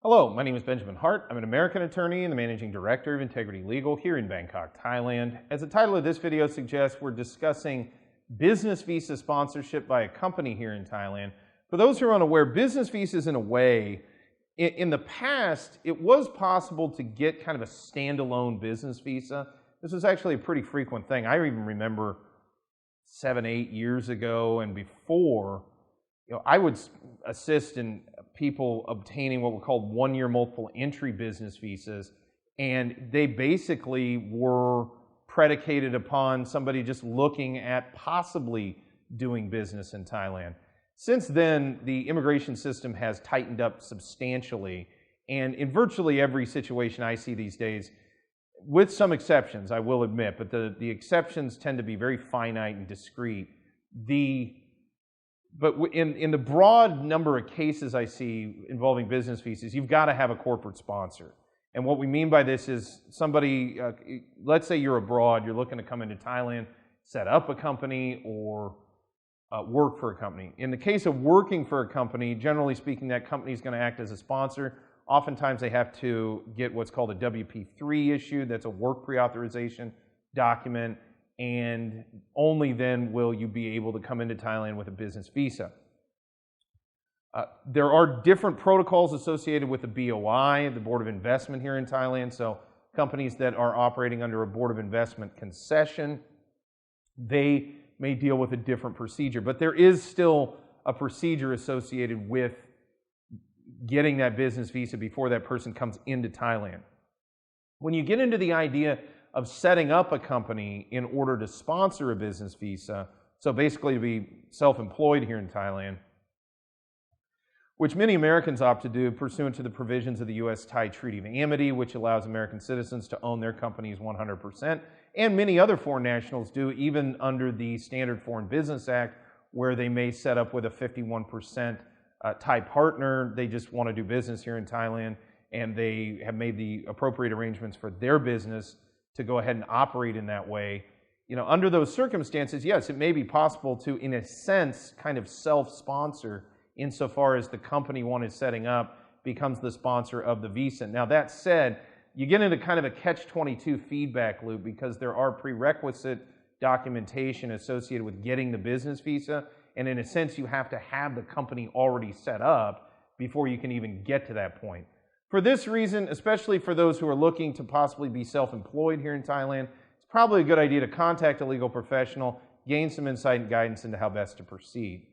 Hello, my name is Benjamin Hart. I'm an American attorney and the Managing Director of Integrity Legal here in Bangkok, Thailand. As the title of this video suggests, we're discussing business visa sponsorship by a company here in Thailand. For those who are unaware, business visas in a way, in the past, it was possible to get kind of a standalone business visa. This was actually a pretty frequent thing. I even remember 7, 8 years ago and before, I would assist in people obtaining what were called one-year multiple entry business visas, and they basically were predicated upon somebody just looking at possibly doing business in Thailand. Since then, the immigration system has tightened up substantially, and in virtually every situation I see these days, with some exceptions, I will admit, but the exceptions tend to be very finite and discrete. But in the broad number of cases I see involving business visas, you've got to have a corporate sponsor. And what we mean by this is somebody, let's say you're abroad, you're looking to come into Thailand, set up a company, or work for a company. In the case of working for a company, generally speaking, that company is going to act as a sponsor. Oftentimes they have to get what's called a WP3 issued. That's a work pre-authorization document. And only then will you be able to come into Thailand with a business visa. There are different protocols associated with the BOI, the Board of Investment here in Thailand. So companies that are operating under a Board of Investment concession, they may deal with a different procedure. But there is still a procedure associated with getting that business visa before that person comes into Thailand. When you get into the idea of setting up a company in order to sponsor a business visa, so basically to be self-employed here in Thailand, which many Americans opt to do pursuant to the provisions of the U.S.-Thai Treaty of Amity, which allows American citizens to own their companies 100%, and many other foreign nationals do, even under the Standard Foreign Business Act, where they may set up with a 51% Thai partner. They just want to do business here in Thailand, and they have made the appropriate arrangements for their business to go ahead and operate in that way. Under those circumstances, yes, it may be possible to, in a sense, kind of self-sponsor insofar as the company one is setting up becomes the sponsor of the visa. Now, that said, you get into kind of a catch-22 feedback loop because there are prerequisite documentation associated with getting the business visa, and in a sense, you have to have the company already set up before you can even get to that point. For this reason, especially for those who are looking to possibly be self-employed here in Thailand, it's probably a good idea to contact a legal professional, gain some insight and guidance into how best to proceed.